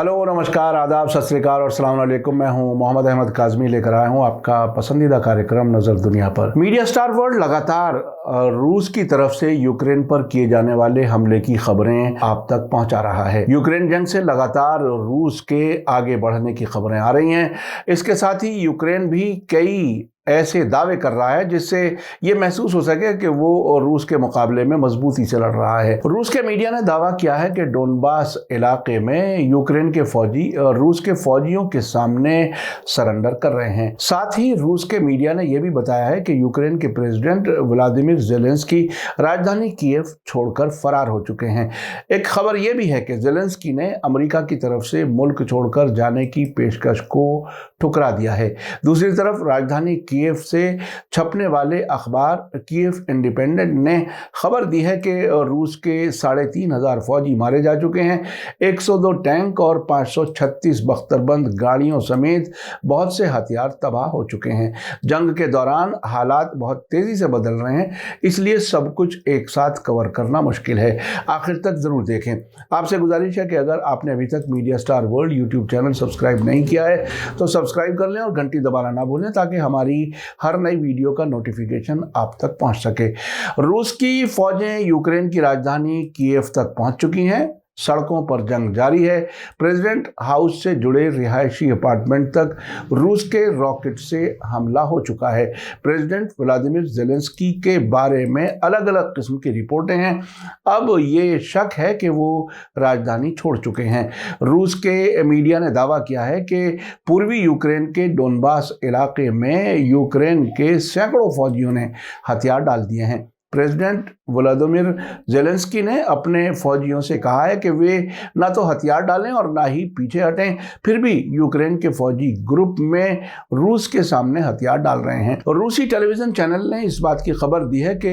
Hello, नमस्कार, आदाब, सत श्री अकाल और अस्सलाम वालेकुम। मैं हूं मोहम्मद अहमद काज़मी, लेकर आया हूं आपका पसंदीदा कार्यक्रम नज़र दुनिया पर। मीडिया स्टार वर्ल्ड लगातार रूस की तरफ से यूक्रेन पर किए जाने वाले हमले की खबरें आप तक पहुंचा रहा है। यूक्रेन जंग से लगातार रूस के आगे बढ़ने की खबरें आ रही हैं। इसके साथ ही यूक्रेन भी कई ऐसे दावे कर रहा है जिससे ये महसूस हो सके कि वो रूस के मुकाबले में मजबूती से लड़ रहा है। रूस के मीडिया ने दावा किया है कि डोनबास इलाके में यूक्रेन के फौजी रूस के फौजियों के सामने सरेंडर कर रहे हैं। साथ ही रूस के मीडिया ने यह भी बताया है कि यूक्रेन के प्रेसिडेंट व्लादिमीर ज़ेलेंस्की राजधानी कीव छोड़कर फरार हो चुके हैं। एक खबर यह भी है कि ज़ेलेंस्की ने अमेरिका की तरफ से मुल्क छोड़कर जाने की पेशकश को ठुकरा दिया है। दूसरी तरफ राजधानी कीव से छपने वाले अखबार कीव इंडिपेंडेंट ने खबर दी है कि रूस के 3,500 फौजी मारे जा चुके हैं। 102 टैंक और 536 बख्तरबंद गाड़ियों समेत बहुत से हथियार तबाह हो चुके हैं। जंग के दौरान हालात बहुत तेजी से बदल रहे हैं, इसलिए सब कुछ एक साथ कवर करना मुश्किल है। आखिर तक जरूर देखें। आपसे गुजारिश है कि अगर आपने अभी तक media star world YouTube channel subscribe नहीं किया है तो सब्सक्राइब कर लें और घंटी दबाना ना भूलें ताकि हमारी हर नई वीडियो का नोटिफिकेशन आप तक पहुंच सके। रूस की फौजें यूक्रेन की राजधानी कीव तक पहुंच चुकी हैं। सड़कों पर जंग जारी है। प्रेसिडेंट हाउस से जुड़े रिहायशी अपार्टमेंट तक रूस के रॉकेट से हमला हो चुका है। प्रेसिडेंट व्लादिमीर ज़ेलेंस्की के बारे में अलग अलग किस्म की रिपोर्टें हैं। अब ये शक है कि वो राजधानी छोड़ चुके हैं। रूस के मीडिया ने दावा किया है कि पूर्वी यूक्रेन के डोनबास इलाके में यूक्रेन के सैकड़ों फौजियों ने हथियार डाल दिए हैं। प्रेसिडेंट व्लादिमीर ज़ेलेंस्की ने अपने फौजियों से कहा है कि वे ना तो हथियार डालें और ना ही पीछे हटें। फिर भी यूक्रेन के फौजी ग्रुप में रूस के सामने हथियार डाल रहे हैं। रूसी टेलीविजन चैनल ने इस बात की खबर दी है कि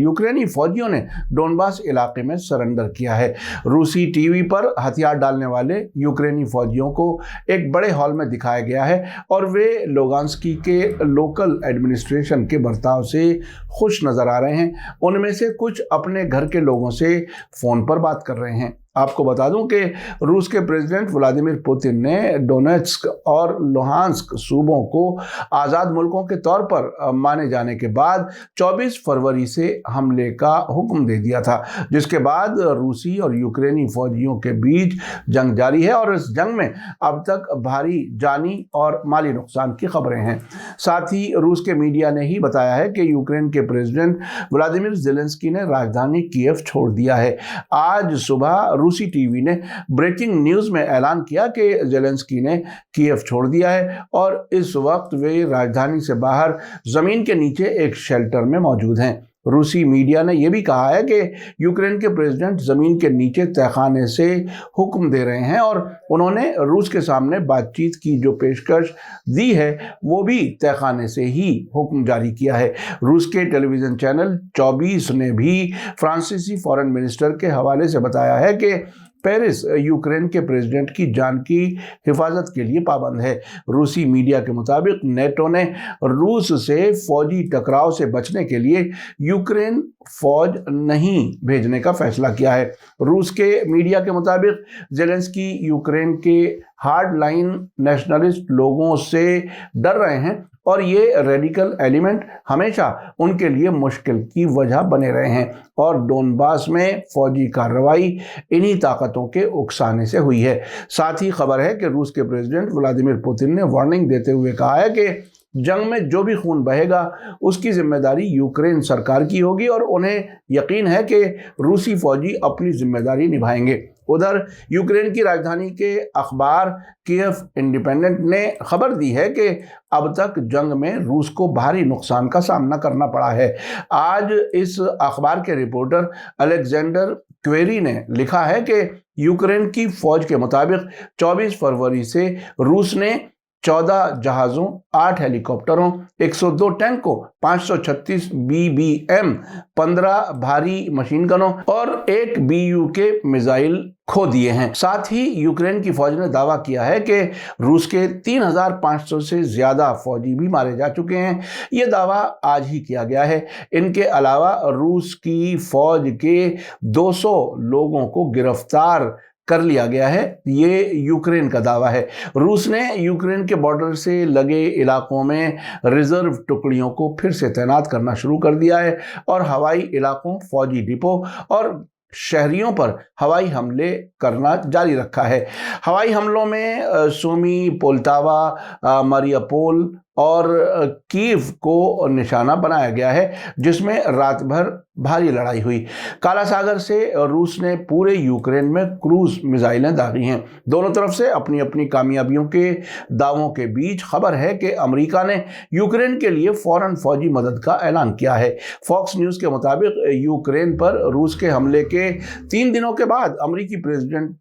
यूक्रेनी फौजियों ने डोनबास इलाके में सरेंडर किया है। रूसी टीवी पर हथियार डालने वाले यूक्रेनी फौजियों को एक बड़े हॉल में दिखाया गया है और वे लोगांस्की के लोकल एडमिनिस्ट्रेशन के बर्ताव से खुश नजर आ रहे हैं। उनमें से कुछ अपने घर के लोगों से फोन पर बात कर रहे हैं। आपको बता दूं कि रूस के प्रेसिडेंट व्लादिमीर पुतिन ने डोनेट्स्क और लुहांस्क सूबों को आज़ाद मुल्कों के तौर पर माने जाने के बाद 24 फरवरी से हमले का हुक्म दे दिया था, जिसके बाद रूसी और यूक्रेनी फौजियों के बीच जंग जारी है और इस जंग में अब तक भारी जानी और माली नुकसान की खबरें हैं। साथ ही रूस के मीडिया ने ही बताया है कि यूक्रेन के प्रेसिडेंट व्लादिमीर ज़ेलेंस्की ने राजधानी कीव छोड़ दिया है। आज सुबह रूसी टीवी ने ब्रेकिंग न्यूज़ में ऐलान किया कि ज़ेलेंस्की ने कीव छोड़ दिया है और इस वक्त वे राजधानी से बाहर ज़मीन के नीचे एक शेल्टर में मौजूद हैं। रूसी मीडिया ने यह भी कहा है कि यूक्रेन के प्रेसिडेंट ज़मीन के नीचे तहखाने से हुक्म दे रहे हैं और उन्होंने रूस के सामने बातचीत की जो पेशकश दी है वो भी तहखाने से ही हुक्म जारी किया है। रूस के टेलीविज़न चैनल 24 ने भी फ्रांसीसी फॉरेन मिनिस्टर के हवाले से बताया है कि पेरिस यूक्रेन के प्रेसिडेंट की जान की हिफाजत के लिए पाबंद है। रूसी मीडिया के मुताबिक नेटो ने रूस से फौजी टकराव से बचने के लिए यूक्रेन फौज नहीं भेजने का फैसला किया है। रूस के मीडिया के मुताबिक ज़ेलेंस्की यूक्रेन के हार्डलाइन नेशनलिस्ट लोगों से डर रहे हैं और ये रेडिकल एलिमेंट हमेशा उनके लिए मुश्किल की वजह बने रहे हैं और डोनबास में फौजी कार्रवाई इन्हीं ताकतों के उकसाने से हुई है। साथ ही खबर है कि रूस के प्रेसिडेंट व्लादिमीर पुतिन ने वार्निंग देते हुए कहा है कि जंग में जो भी खून बहेगा उसकी जिम्मेदारी यूक्रेन सरकार की होगी और उन्हें यकीन है कि रूसी फौजी अपनी जिम्मेदारी निभाएंगे। उधर यूक्रेन की राजधानी के अखबार कीव इंडिपेंडेंट ने खबर दी है कि अब तक जंग में रूस को भारी नुकसान का सामना करना पड़ा है। आज इस अखबार के रिपोर्टर अलेक्जेंडर क्वेरी ने लिखा है कि यूक्रेन की फौज के मुताबिक 24 फरवरी से रूस ने 14 जहाज़ों, 8 हेलीकॉप्टरों, 102 टैंकों, 536 BBM, 15 भारी मशीन गनों और 1 BU के मिसाइल खो दिए हैं। साथ ही यूक्रेन की फौज ने दावा किया है कि रूस के 3,500 से ज्यादा फौजी भी मारे जा चुके हैं। ये दावा आज ही किया गया है। इनके अलावा रूस की फौज के 200 लोगों को गिरफ्तार कर लिया गया है, ये यूक्रेन का दावा है। रूस ने यूक्रेन के बॉर्डर से लगे इलाकों में रिजर्व टुकड़ियों को फिर से तैनात करना शुरू कर दिया है और हवाई इलाकों, फौजी डिपो और शहरियों पर हवाई हमले करना जारी रखा है। हवाई हमलों में सुमी, पोल्टावा, मारियापोल और कीव को निशाना बनाया गया है, जिसमें रात भर भारी लड़ाई हुई। काला सागर से रूस ने पूरे यूक्रेन में क्रूज मिसाइलें दागी हैं। दोनों तरफ से अपनी अपनी कामयाबियों के दावों के बीच खबर है कि अमेरिका ने यूक्रेन के लिए फौरन फौजी मदद का ऐलान किया है। फॉक्स न्यूज़ के मुताबिक यूक्रेन पर रूस के हमले के 3 दिनों के बाद अमेरिकी प्रेसिडेंट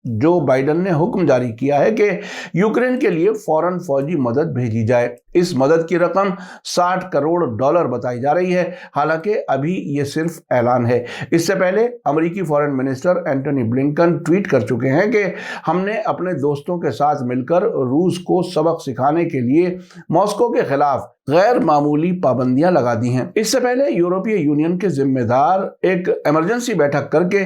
जो बाइडेन ने हुक्म जारी किया है कि यूक्रेन के लिए फौरन फौजी मदद भेजी जाए। इस मदद की रकम $60 करोड़ बताई जा रही है। हालांकि अभी ये सिर्फ ऐलान है। इससे पहले अमेरिकी foreign minister Antony Blinken tweet कर चुके हैं कि हमने अपने दोस्तों के साथ मिलकर रूस को सबक सिखाने के लिए मॉस्को के खिलाफ गैर मामूली पाबंदियां लगा दी हैं। इससे पहले यूरोपीय यूनियन के जिम्मेदार एक इमरजेंसी बैठक करके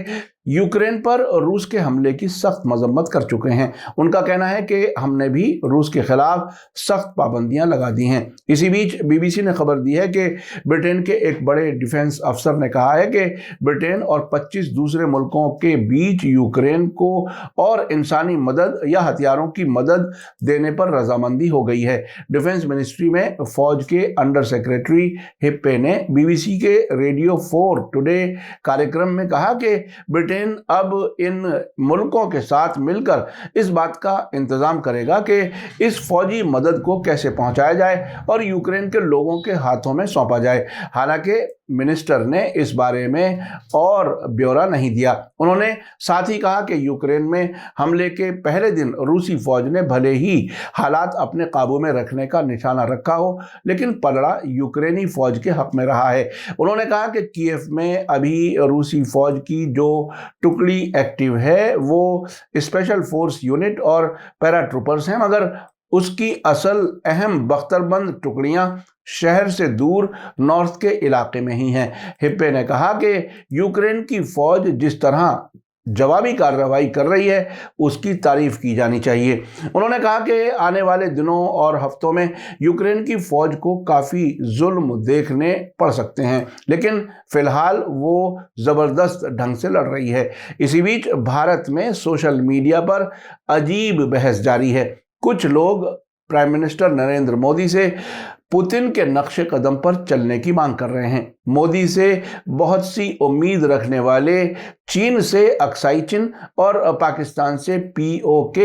यूक्रेन पर रूस के हमले की सख्त मजम्मत कर चुके हैं। उनका कहना है कि हमने भी रूस के खिलाफ सख्त पाबंदियां लगा दी हैं। इसी बीच बीबीसी ने खबर दी है कि ब्रिटेन के एक बड़े डिफेंस अफसर ने कहा है कि ब्रिटेन और 25 दूसरे मुल्कों के बीच यूक्रेन को और इंसानी मदद या हथियारों की मदद देने पर रजामंदी हो गई है। डिफेंस मिनिस्ट्री में फौज के अंडर सेक्रेटरी हिप्पे ने बीबीसी के रेडियो 4 टुडे कार्यक्रम में कहा कि ब्रिटेन अब इन मुल्कों के साथ मिलकर इस बात का इंतजाम करेगा कि इस फौजी मदद को कैसे पहुंचाया जाए और यूक्रेन के लोगों के हाथों में सौंपा जाए। हालांकि मिनिस्टर ने इस बारे में और ब्यौरा नहीं दिया। उन्होंने साथ ही कहा कि यूक्रेन में हमले के पहले दिन रूसी फौज ने भले ही हालात अपने काबू में रखने का निशाना रखा हो, लेकिन पलड़ा यूक्रेनी फौज के हक में रहा है। उन्होंने कहा कि कीव में अभी रूसी फौज की जो टुकड़ी एक्टिव है वो स्पेशल फोर्स यूनिट और पैराट्रूपर्स हैं, मगर उसकी असल अहम बख्तरबंद टुकड़ियां शहर से दूर नॉर्थ के इलाके में ही हैं। हिप्पे ने कहा कि यूक्रेन की फौज जिस तरह जवाबी कार्रवाई कर रही है उसकी तारीफ की जानी चाहिए। उन्होंने कहा कि आने वाले दिनों और हफ्तों में यूक्रेन की फौज को काफ़ी जुल्म देखने पड़ सकते हैं, लेकिन फिलहाल वो ज़बरदस्त ढंग से लड़ रही है। इसी बीच भारत में सोशल मीडिया पर अजीब बहस जारी है। कुछ लोग प्राइम मिनिस्टर नरेंद्र मोदी से पुतिन के नक्शे कदम पर चलने की मांग कर रहे हैं। मोदी से बहुत सी उम्मीद रखने वाले चीन से अक्साई चिन और पाकिस्तान से POK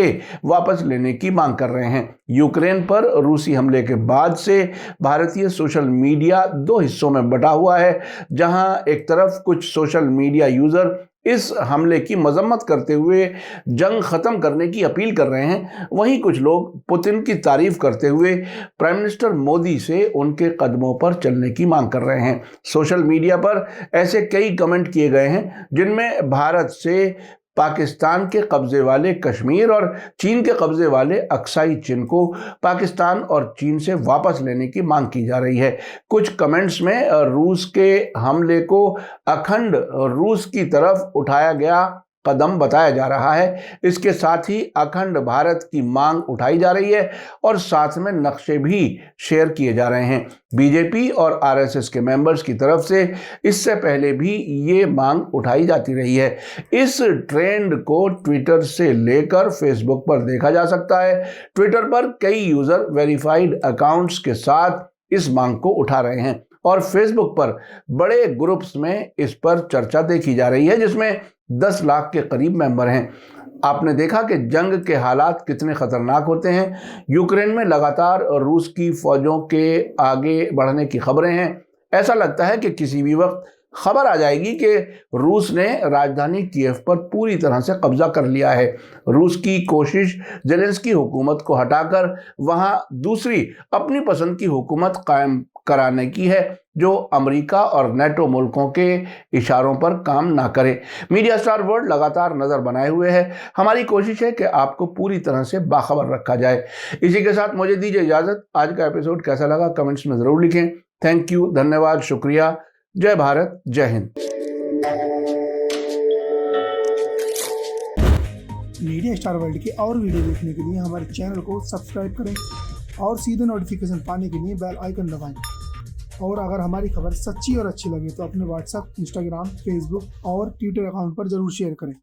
वापस लेने की मांग कर रहे हैं। यूक्रेन पर रूसी हमले के बाद से भारतीय सोशल मीडिया 2 हिस्सों में बटा हुआ है, जहां एक तरफ कुछ सोशल मीडिया यूजर इस हमले की मजम्मत करते हुए जंग खत्म करने की अपील कर रहे हैं, वहीं कुछ लोग पुतिन की तारीफ करते हुए प्राइम मिनिस्टर मोदी से उनके कदमों पर चलने की मांग कर रहे हैं। सोशल मीडिया पर ऐसे कई कमेंट किए गए हैं जिनमें भारत से पाकिस्तान के कब्जे वाले कश्मीर और चीन के कब्जे वाले अक्साई चिन को पाकिस्तान और चीन से वापस लेने की मांग की जा रही है। कुछ कमेंट्स में रूस के हमले को अखंड रूस की तरफ उठाया गया कदम बताया जा रहा है। इसके साथ ही अखंड भारत की मांग उठाई जा रही है और साथ में नक्शे भी शेयर किए जा रहे हैं। बीजेपी और RSS के मेंबर्स की तरफ से इससे पहले भी ये मांग उठाई जाती रही है। इस ट्रेंड को ट्विटर से लेकर फेसबुक पर देखा जा सकता है। ट्विटर पर कई यूजर वेरीफाइड अकाउंट्स के साथ इस मांग को उठा रहे हैं और फेसबुक पर बड़े ग्रुप्स में इस पर चर्चा देखी जा रही है, जिसमें 10 लाख के करीब मेंबर हैं। आपने देखा कि जंग के हालात कितने खतरनाक होते हैं। यूक्रेन में लगातार रूस की फौजों के आगे बढ़ने की खबरें हैं। ऐसा लगता है कि किसी भी वक्त खबर आ जाएगी कि रूस ने राजधानी कीव पर पूरी तरह से कब्जा कर लिया है। रूस की कोशिश ज़ेलेंस्की हुकूमत को हटाकर वहां दूसरी अपनी पसंद की हुकूमत कायम कराने की है, जो अमेरिका और नेटो मुल्कों के इशारों पर काम ना करे। मीडिया स्टार वर्ल्ड लगातार नज़र बनाए हुए है। हमारी कोशिश है कि आपको पूरी तरह से बाखबर रखा जाए। इसी के साथ मुझे दीजिए इजाज़त। आज का एपिसोड कैसा लगा कमेंट्स में ज़रूर लिखें। थैंक यू, धन्यवाद, शुक्रिया। जय भारत, जय हिंद। मीडिया स्टार वर्ल्ड के और वीडियो देखने के लिए हमारे चैनल को सब्सक्राइब करें और सीधे नोटिफिकेशन पाने के लिए बेल आइकन दबाएं। और अगर हमारी खबर सच्ची और अच्छी लगे तो अपने व्हाट्सएप, इंस्टाग्राम, फेसबुक और ट्विटर अकाउंट पर जरूर शेयर करें।